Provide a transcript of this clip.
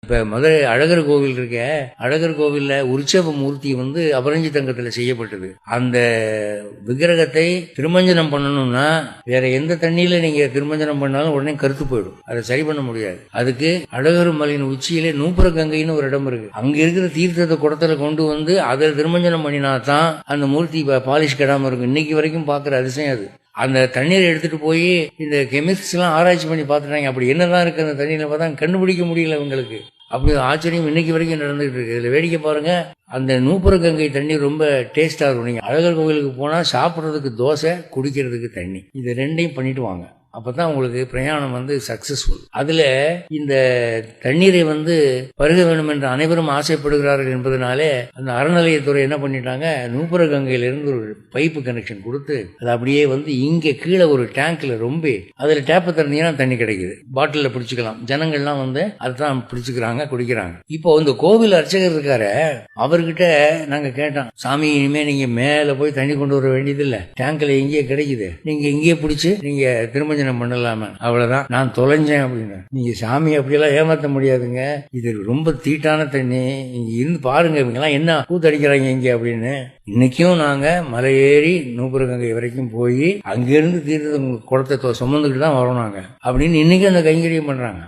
இப்ப மதுரை அழகர் கோவில் இருக்க, அழகர் கோவில்ல உற்சவ மூர்த்தி அபரஞ்சி தங்கத்துல செய்யப்பட்டது. அந்த விக்கிரகத்தை திருமஞ்சனம் பண்ணணும்னா வேற எந்த தண்ணியில நீங்க திருமஞ்சனம் பண்ணாலும் உடனே கருத்து போயிடும். அதை சரி பண்ண முடியாது. அதுக்கு அழகர் மலையின் உச்சியிலே நூப்புர கங்கைன்னு ஒரு இடம் இருக்கு. அங்க இருக்கிற தீர்த்தத்தை குடத்துல கொண்டு அதை திருமஞ்சனம் பண்ணினா தான் அந்த மூர்த்தி பாலிஷ் கெடாம இருக்கும். இன்னைக்கு வரைக்கும் பாக்குற அதிசயம் அது. அந்த தண்ணீரை எடுத்துட்டு போய் இந்த கெமிஸ்ட்ஸ் எல்லாம் ஆராய்ச்சி பண்ணி பார்த்துட்டாங்க. அப்படி என்னதான் இருக்கு அந்த தண்ணீரை பார்த்தா கண்டுபிடிக்க முடியல இவங்களுக்கு. அப்படி ஆச்சரியம் இன்னைக்கு வரைக்கும் நடந்துகிட்டு இருக்கு. இதுல வேடிக்கை பாருங்க, அந்த நூப்புர கங்கை தண்ணி ரொம்ப டேஸ்டா இருக்கும். நீங்க அழகர் கோவிலுக்கு போனா சாப்பிட்றதுக்கு தோசை, குடிக்கிறதுக்கு தண்ணி, இது ரெண்டையும் பண்ணிட்டு வாங்க. அப்பதான் உங்களுக்கு பிரயாணம் சக்சஸ்ஃபுல். அதுல இந்த தண்ணீரை பருக வேண்டும் என்று அனைவரும் ஆசைப்படுகிறார்கள் என்பதனாலே அந்த அறநிலையத்துறை என்ன பண்ணிட்டாங்க, நூப்புர கங்கையிலிருந்து ஒரு பைப்பு கனெக்ஷன் கொடுத்து அது அப்படியே இங்க கீழே ஒரு டேங்க்ல ரொம்ப அதுல டேப்பை திறந்தீங்கன்னா தண்ணி கிடைக்குது. பாட்டில பிடிச்சிக்கலாம். ஜனங்கள்லாம் அதுதான் பிடிச்சிக்கிறாங்க, குடிக்கிறாங்க. இப்போ இந்த கோவில் அர்ச்சகர் இருக்காரு, அவர்கிட்ட நாங்க கேட்டோம், சாமி இனிமே நீங்க மேல போய் தண்ணி கொண்டு வர வேண்டியது இல்ல, டேங்க்ல இங்கேயே கிடைக்குது, நீங்க இங்கேயே பிடிச்சு நீங்க திரும்ப பண்ணலாம, அவ்வளவுதான் நான் தொலைஞ்சேன் அப்படின்னு. நீங்க சாமி அப்படியெல்லாம் ஏமாத்த முடியாதுங்க. இது ரொம்ப தீட்டான தண்ணி, இங்க இருந்து பாருங்க இவங்கெல்லாம் என்ன கூத்தடிக்கிறாங்க இங்க அப்படின்னு. இன்னைக்கும் நாங்க மலை ஏறி நூப்புர கங்கை வரைக்கும் போய் அங்கிருந்து தீர்த்தத்தை குடத்தை சுமந்துக்கிட்டு தான் வரோம் நாங்க அப்படின்னு இன்னைக்கு அந்த கைங்கரியம் பண்றாங்க.